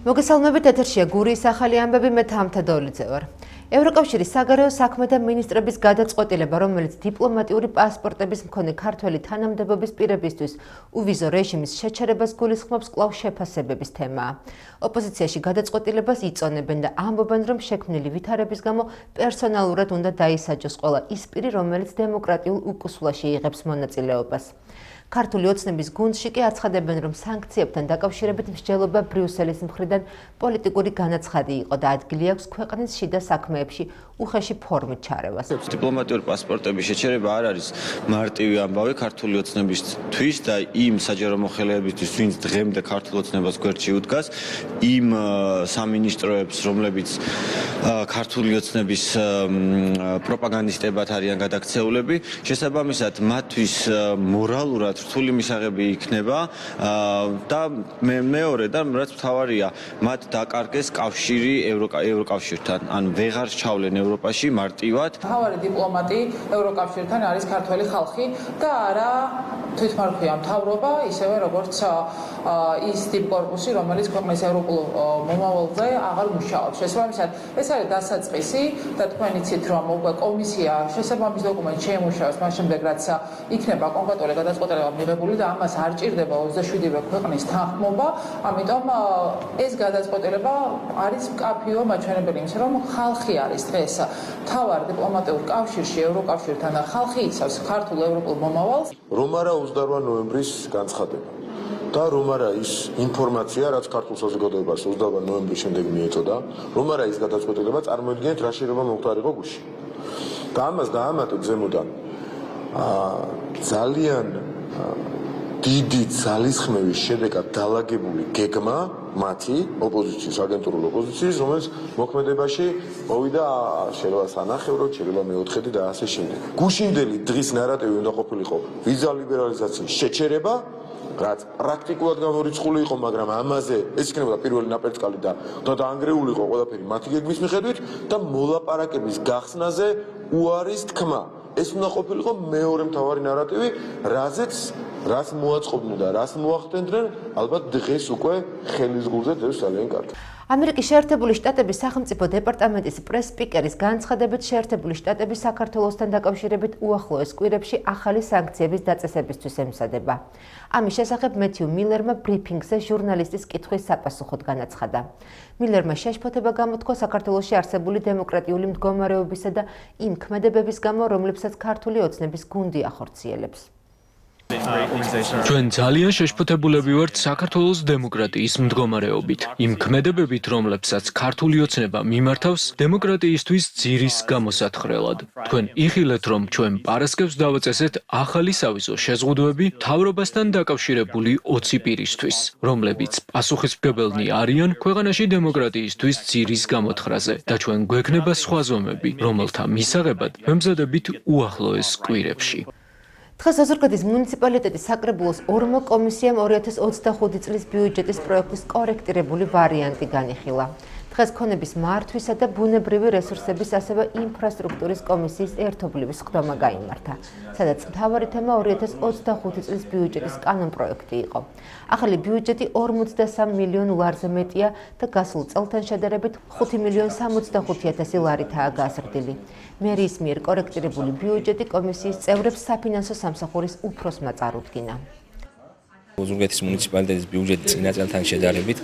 მოგესალმებით, ეთერშია გურიის ახალი ამბები, მე თამთა დოლიძე ვარ. ევროკავშირის საგარეო საქმეთა მინისტრების გადაწყვეტილება, რომელიც დიპლომატიური პასპორტების მქონე ქართველი თანამდებობის პირებისთვის უვიზო რეჟიმის შეჩერებას გულისხმობს, კვლავ შეფასებების თემაა. ოპოზიციაში გადაწყვეტილებას იწონებენ და ამბობენ, რომ შექმნილი ვითარების გამო პერსონალურად უნდა დაისაჯოს ყველა ის პირი, რომელიც დემოკრატიულ უკუსვლაში იღებს მონაწილეობას. ქართული ოცნების გუნდში კი აცხადებენ, რომ სანქციებთან დაკავშირებით მსჯელობა ბრიუსელის მხრიდან პოლიტიკური განაცხადი იყო და ადგილი აქვს ქვეყნის შიდა საქმეებში უხეში ფორმით ჩარევას. დიპლომატიური პასპორტების შეჩერება არ არის მარტივი ამბავი ქართული ოცნებისთვის და იმ საჯარო მოხელეებისთვის, ვინც დღემდე ქართულ ოცნებას გვერდში უდგას, იმ სამინისტროებს, რომლებიც ქართული ოცნების პროპაგანდისტებად არიან გადაქცეულები, შესაბამისად მათთვის მორალურად რთული მისაღები იქნება და მეორე და რაც მთავარია, მათ დაკარგეს კავშირი ევროკავშირთან, ან ვეღარ ჩავლენ ევროპაში მარტივად. მთავარი დიპლომატი ევროკავშირთან არის ქართველი ხალხი და არა თვითმარქვია მთავრობა, ისევე როგორც ის დიპკორპუსი, რომელიც ქვეყნის ევროპულ მომავალზე აღარ მუშაობს. შესაბამისად, ეს არის დასაწყისი და თქვენ იცით, რომ უკვე კომისია შესაბამის დოკუმენტს შეემუშავებს, მას შემდეგ რაც იქნება კონკრეტული გადაწყვეტილება მიღებული და ამას არ ჭირდება 27-ვე ქვეყნის თანხმობა, ამიტომ ეს გადაწყვეტილება არის მკაფიო მაჩვენებელი იმისა, რომ ხალხი არის დღეს მთავარ დიპლომატიურ კავშირში ევროკავშირთან და ხალხი იცავს ქართულ ევროპულ მომავალს. რომ არა 28 ნოემბრის განცხადება და რომ არა ის ინფორმაცია, რაც ქართულ საზოგადოებას 28 ნოემბრის შემდეგ მიეწოდა, რომ არა ის გადაწყვეტილება, წარმოიდგინეთ რა შეიძლება მოხდარიყო გუშინ. და ამას დაამატოთ ზემოდან ძალიან დიდი ძალისხმევის შედეგად დალაგებული გეგმა მათი ოპოზიციის, აგენტურული ოპოზიციის, რომელიც მოქმედებაში მოვიდა შეიძლება სანახევროდ, შეიძლება მეოთხედი და ასე შემდეგ. გუშინდელი დღის ნარატივი უნდა ყოფილიყო ვიზა ლიბერალიზაციის შეჩერება, რაც პრაქტიკულად გამორიცხული იყო, მაგრამ ამაზე ეს იქნებოდა პირველი ნაპერწკალი და დაანგრეული იყო ყველაფერი მათი გეგმის მიხედვით და მოლაპარაკების გახსნაზე უარის თქმა. ეს უნდა ყოფილიყო მეორე მთავარი ნარატივი, რაც მოაწყობდნენ და რაც მოახდენდნენ, ალბათ დღეს უკვე ხელის გულზე დევს ძალიან კარგი. ამერიკის შეერთებული შტატების სახელმწიფო დეპარტამენტის პრეს-სპიკერის განცხადებით, შეერთებული შტატები საქართველოსთან დაკავშირებით უახლოეს კვირებში ახალი სანქციების დაწესებისთვის ემზადება. ამის შესახებ მეთიუ მილერმა ბრიფინგზე ჟურნალისტის კითხვის საპასუხოდ განაცხადა. მილერმა შეშფოთება გამოთქვა საქართველოში არსებული დემოკრატიული მდგომარეობისა და იმ ქმედებების გამო, რომლებსაც ქართული ოცნების გუნდი ახორციელებს. ჩვენ ძალიან შეშფოთებულები ვართ საქართველოს დემოკრატიის მდგომარეობით, იმ ქმედებებით, რომლებსაც ქართული ოცნება მიმართავს დემოკრატიისთვის ძირის გამოსათხრელად. თქვენ იხილეთ, რომ ჩვენ პარასკევს დავაწესეთ ახალი სავიზო შეზღუდვები მთავრობასთან დაკავშირებული 20 პირისთვის, რომლებიც პასუხისმგებელნი არიან ქვეყანაში დემოკრატიისთვის ძირის გამოთხრაზე და ჩვენ გვექნება სხვა ზომები, რომელთა მისაღებად ვემზადებით უახლოეს კვირებში. დღეს ოზურგეთის მუნიციპალიტეტის საკრებულოს ორმო კომისიამ 2025 წლის ბიუჯეტის პროექტის კორექტირებული ვარიანტი განიხილა. დღეს ქონების მართვისა და ბუნებრივი რესურსების, ასევე ინფრასტრუქტურის კომისიის ერთობლივი სხდომა გაიმართა, სადაც მთავარი თემა 2025 წლის ბიუჯეტის კანონპროექტი იყო. ახალი ბიუჯეტი 43 მილიონ ლარზე მეტია და გასულ წელთან შედარებით 5,65,000 ლარითაა გაზრდილი. მერიის მიერ კორექტირებული ბიუჯეტი კომისიის წევრებს საფინანსო სამსახურის უფროსმა წარუდგინა. ოზურგეთის მუნიციპალიტეტის ბიუჯეტი წინა წელთან შედარებით,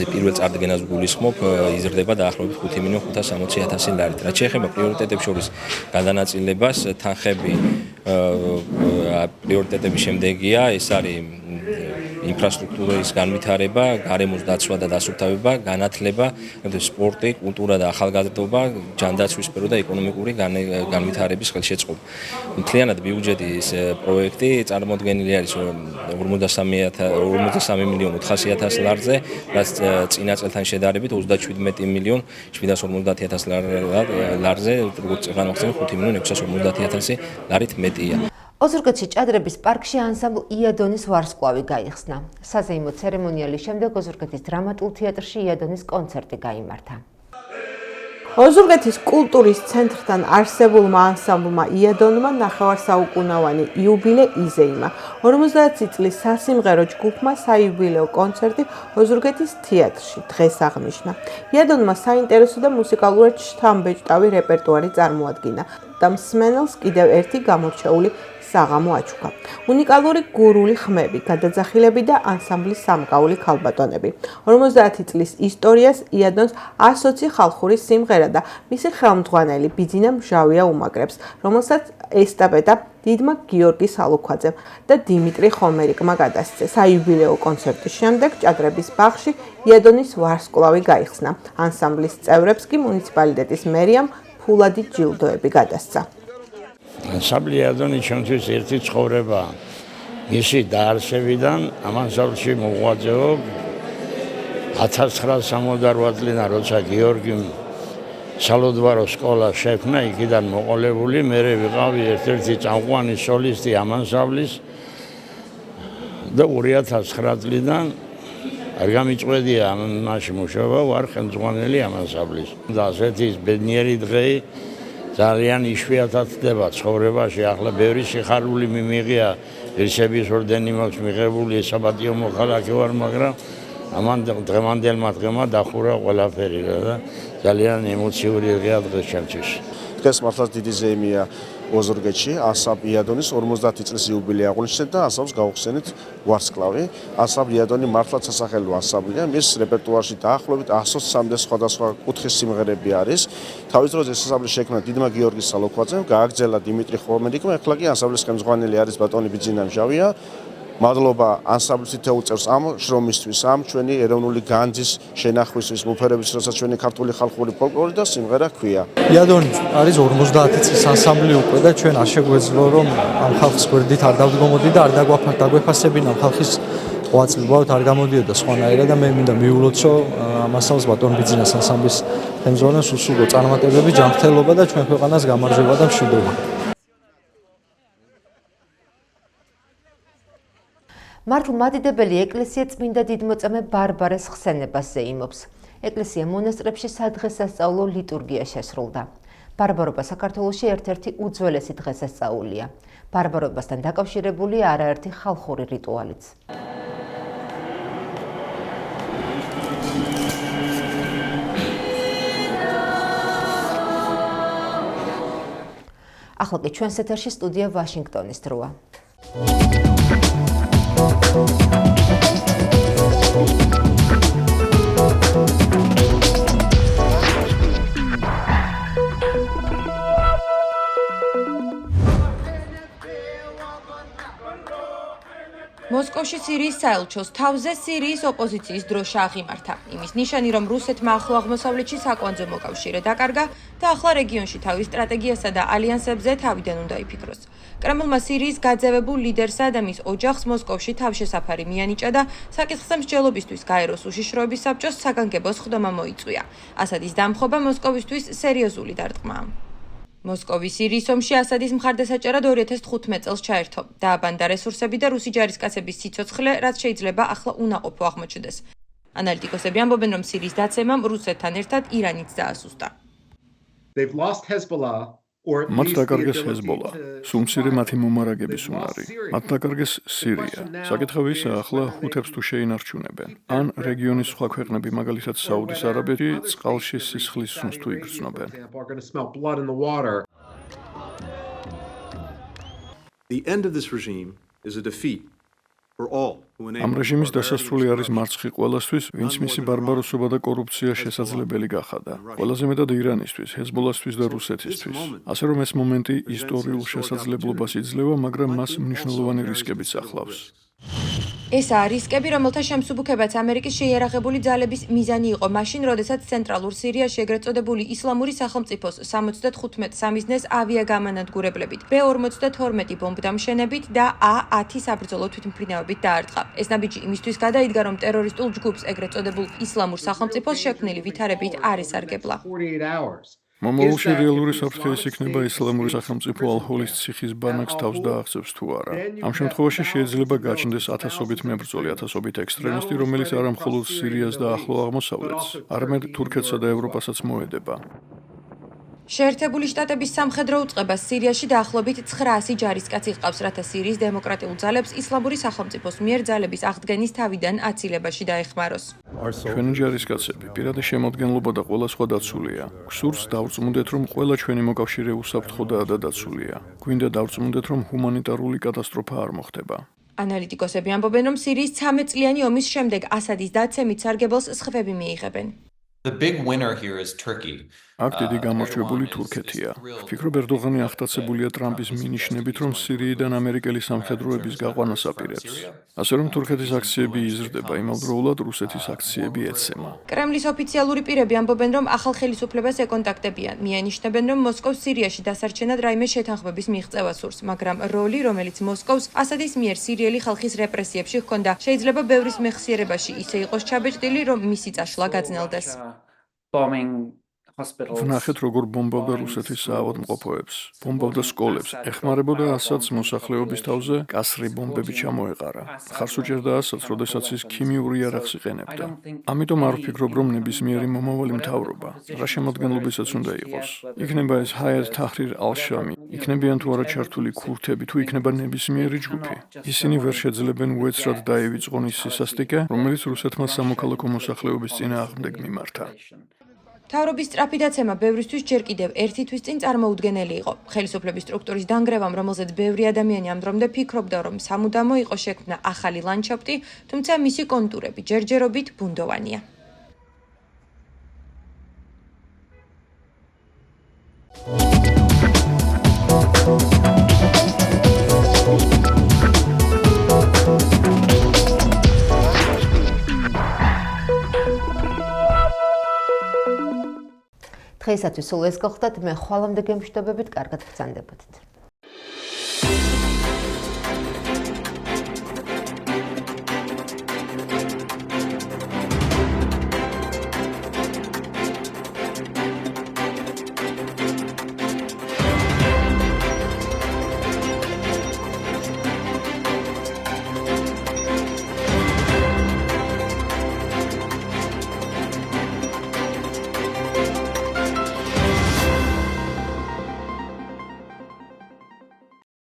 პირველ წარდგენას გულისხმობ, იზრდება დაახლოებით 5,560,000 ლარით. რაც შეეხება პრიორიტეტებს შორის გადანაწილებას, თანხები პრიორიტეტების შემდეგია, ეს არის ინფრასტრუქტურის განვითარება, გარემოს დაცვა და დასუფთავება, განათლება, სპორტი, კულტურა და ახალგაზრდობა, ჯანდაცვის სფერო და ეკონომიკური განვითარების ხელშეწყობა. მთლიანად ბიუჯეტის პროექტი წარმოდგენილი არის 43,400,000 ლარზე, რაც წინა წელთან შედარებით 37,750,000 ლარზე, როგორც განახსენე 5,650,000 ლარით მეტია. ოზურგეთში ჭადრების პარკში ანსამბლ იადონის ვარსკვლავი გაიხსნა. საზეიმო ცერემონიალის შემდეგ ოზურგეთის დრამატულ თეატრში იადონის კონცერტი გაიმართა. ოზურგეთის კულტურის ცენტრთან არსებულმა ანსამბლმა იადონმა ნახევარსაუკუნოვანი იუბილე იზეიმა. 50 წლის სასიმღერო ჯგუფმა საიუბილეო კონცერტი ოზურგეთის თეატრში დღეს აღნიშნა. იადონმა საინტერესო და მუსიკალურად შთამბეჭდავი რეპერტუარი წარმოადგინა და მსმენელს კიდევ ერთი გამორჩეული საღამო აჩუქა. უნიკალური გურული ხმები, გადაძახილები და ანსამბლის სამკაული ქალბატონები. 50 წლის ისტორიას იადონს 120 ხალხური სიმღერა და მისი ხელმძღვანელი ბიძინა მჟავია უმაგრებს, რომელსაც ესტაფეტა დიდმა გიორგი სალუქვაძემ და დიმიტრი ხომერიკმა გადასცე. საიუბილეო კონცერტის შემდეგ ჭადრების ბაღში იადონის ვარსკვლავი გაიხსნა. ანსამბლის წევრებს კი მუნიციპალიტეტის მერიამ ფულადი ჯილდოები გადასცა. ანსამბლი იადონი ჩვენთვის ერთი ცხოვრება. მისი დაარსებიდან ამ ანსამბლში მოღვაწეობ 1968 წლიდან, როცა გიორგიმ სალოდვარო სკოლა შექმნა, იქიდან მოყოლებული, მე ვიყავი ერთ-ერთი წამყვანი სოლისტი ამ ანსამბლის და 2009 წლიდან არ გამიწყვედია ამაში მუშაობა, ვარ ხელმძღვანელი ამ ანსამბლის. და ასეთი ბედნიერი დღე ძალიან იშვიათად ხდება ცხოვრებაში. ახლა ბევრი სიხარული მიმიღია, ღირსების ორდენი მაქვს მიღებული, საპატიო მოქალაქე ვარ, მაგრამ ამან დღევანდელმა დღემა დახურა ყველაფერი და ძალიან ემოციური დღეა დღეს ჩემთვის. დღეს მართლაც დიდი ზეიმია ოზურგეთში, ანსამბლ იადონის 50 წლის იუბილე აღნიშნეთ და ანსამბლს გავხსენით ვარსკვლავი. ანსამბლ იადონი მართლაც სასახელო ანსამბლია, მის რეპერტუარში დაახლოებით 120-მდე სხვადასხვა კუთხის სიმღერები არის. თავის დროზე ეს ანსამბლი შექმნა დიდმა გიორგი სალოქვაძემ, გააგრძელა დიმიტრი ხომერიკმა, ახლა კი ანსამბლის ხელმძღვანელი არის ბატონი ბიძინა მჟავია. მადლობა ანსამბლის თითოეულ წევრს ამ შრომისთვის, ამ ჩვენი ეროვნული განძის შენახვისთვის, მოფერების, როცა ჩვენი ქართული ხალხური ფოლკლორი და სიმღერა ქვია. იადონი არის 50 წლის ანსამბლი უკვე და ჩვენ არ შეგვეძლო რომ ამ ხალხის გვერდით არ დავდგომოდი და არ დაგვეფასებინა ხალხის ღვაწლად არ გამოდიოდა სხვანაირად და მე მინდა მიულოცო ამ ანსამბლს ბატონ ბიძინას ანსამბლის ხელმძღვანელს უსულო წარმატებები, ჯანმრთელობა და ჩვენ ქვეყანას გამარჯვება და მშვიდობა. მართლმადიდებელი ეკლესია წმინდა დიდმოწამე ბარბარეს ხსენებას ზეიმობს. ეკლესია მონასტრებში სადღესასწაულო ლიტურგია შესრულდა. ბარბარობა საქართველოში ერთ-ერთი უძველესი დღესასწაულია. ბარბარობასთან დაკავშირებულია არაერთი ხალხური რიტუალიც. ახლა კი ჩვენს ეთერში სტუდია ვაშინგტონის დროა. მოსკოვში სირიის საელჩოს თავზე სირიის ოპოზიციის დროშა აღიმართა. იმის ნიშანი, რომ რუსეთმა ახლო აღმოსავლეთში საკვანძო მოკავშირე დაკარგა და ახლა რეგიონში თავის სტრატეგიასა და ალიანსებზე თავიდან უნდა იფიქროს. კრემლმა სირიის გაძევებულ ლიდერსა და მის ოჯახს მოსკოვში თავშესაფარი მიანიჭა და საკითხზე მსჯელობისთვის გაეროს უშიშროების საბჭოს საგანგებო სხდომა მოიწვია. ასადის დამხობა მოსკოვისთვის სერიოზული დარტყმაა. მოსკოვის სირიის ომში ასადის მხარდასაჭერად 2015 წელს ჩაერთო. დააბანდა რესურსები და რუსი ჯარისკაცების სიცოცხლე, რაც შეიძლება ახლა უნაყოფო აღმოჩნდეს. ანალიტიკოსები ამბობენ, რომ სირიის დაცემამ რუსეთთან ერთად ირანიც დაასუსტა. მათ დაკარგეს ჰეზბოლა, სულ მცირე მათი მომარაგების უნარი. მათ დაკარგეს სირია. საკითხი ისაა, ახლა ჰუთებს თუ შეინარჩუნებენ. ან რეგიონის სხვა ქვეყნები, მაგალითად საუდის არაბეთი, წყალში სისხლის სუნს თუ იგრძნობენ. The end of this regime is a defeat for all. ამ რეჟიმის დასასრული არის მარცხი ყველასთვის, ვინც მისი ბარბაროსობა და კორუფცია შესაძლებელი გახადა. ყველაზე მეტად ირანისთვის, ჰეზბოლასთვის და რუსეთისთვის. ასე რომ ეს მომენტი ისტორიულ შესაძლებლობას იძლევა, მაგრამ მას მნიშვნელოვანი რისკებიც ახლავს. ესაა რისკები, რომელთა შემსუბუქებაც ამერიკის შეიარაღებული ძალების მიზანი იყო მაშინ, როდესაც ცენტრალურ სირიაში ეგრეთ წოდებული ისლამური სახელმწიფოს 75 სამიზნეს ავიაგამანადგურებლებით, B-52 ბომბდამშენებით და A-10 საბრძოლო თვითმფრინავებით დაარტყა. ეს ნაბიჯი იმისთვის გადაიდგა, რომ ტერორისტულ ჯგუფს ეგრეთ წოდებულ ისლამურ სახელმწიფოს შექმნილი ვითარებით არ ესარგებლა. მომავალში რეალური საფრთხე ის იქნება ისლამური სახელმწიფო ალ-ჰოლის ციხის ბანაკს თავს დააღწევს თუ არა. ამ შემთხვევაში შეიძლება გაჩნდეს ათასობით მებრძოლი, ათასობით ექსტრემისტი, რომელიც არა მხოლოდ სირიას და ახლო აღმოსავლეთს, არამედ თურქეთსა და ევროპასაც მოედება. შეერთებული შტატების სამხედრო უწყებას სირიაში დაახლოებით 900 ჯარისკაცი ჰყავს, რათა სირიის დემოკრატიულ ძალებს ისლამური სახელმწიფოს მიერ ძალების აღდგენის თავიდან აცილებაში დაეხმაროს. ჩვენი ჯარისკაცები პირადი შემოადგენლობა და ყველა სხვა დაცულია. გსურს დავწმუნდეთ, რომ ყველა ჩვენი მოკავშირე უსაფრთხოდაა და დაცულია. გვინდა დავწმუნდეთ, რომ ჰუმანიტარული კატასტროფა არ მოხდება. ანალიტიკოსები ამბობენ, რომ სირიის 13 წლიანი ომის შემდეგ ასადის დაცემით სარგებელს სხვები მიიღებენ. The big winner here is Turkey. აქ დიდი გამარჯვებული თურქეთია. ვფიქრობ, ერდოღანი აღტაცებულია ტრამპის მინიშნებით, რომ სირიიდან ამერიკელი სამხედროების გაყვანას აპირებს. ასე რომ თურქეთის აქციები იზრდება, იმავდროულად რუსეთის აქციები ეცემა. კრემლის ოფიციალური პირები ამბობენ, რომ ახალ ხელისუფლებას ეკონტაქტებიან. მიანიშნებენ, რომ მოსკოვს სირიაში დასარჩენად რაიმე შეთანხმების მიღწევა სურს, მაგრამ როლი, რომელიც მოსკოვს ასადის მიერ სირიელი ხალხის რეპრესიებში ჰქონდა, შეიძლება ბევრის მეხსიერებაში ისე იყოს ჩაბეჭდილი, რომ მისი წაშლა გაძნელდეს. ვნახეთ, როგორ ბომბავდა რუსეთის საავადმყოფოებს, ბომბავდა სკოლებს, ეხმარებოდა ასადს მოსახლეობის თავზე, კასრი ბომბები ჩამოეყარა. ხარს უჭერდა ასადს, როდესაც ის ქიმიური იარაღს იყენებდა. ამიტომ არ ვფიქრობ, რომ ნებისმიერი მომავალი მთავრობა, რა შემადგენლობისაც უნდა იყოს. იქნება ეს ჰაიათ თაჰრირ ალ-შამი, იქნებიან თუ არა ჩართული ქურთები, თუ იქნება ნებისმიერი ჯგუფი. ისინი ვერ შეძლებენ უეცრად დაივიწყონ ის სისასტიკე, რომელიც რუსეთმა სამოქალაქო მოსახლეობის წინააღმდეგ მიმართა. მთავრობის სწრაფი დაცემა ბევრისთვის ჯერ კიდევ ერთი თვის წინ წარმოუდგენელი იყო. ხელისუფლების სტრუქტურის დანგრევამ, რომელზეც ბევრი ადამიანი ამ დრომდე ფიქრობდა, რომ სამუდამო იყო შექმნა ახალი ლანდშაფტი, თუმცა მისი კონტურები ჯერჯერობით ბუნდოვანია. დღეისათვის სულ ეს გახლდათ, მე ხვალამდე გემშვიდობებით, კარგად გრძანდებოდეთ.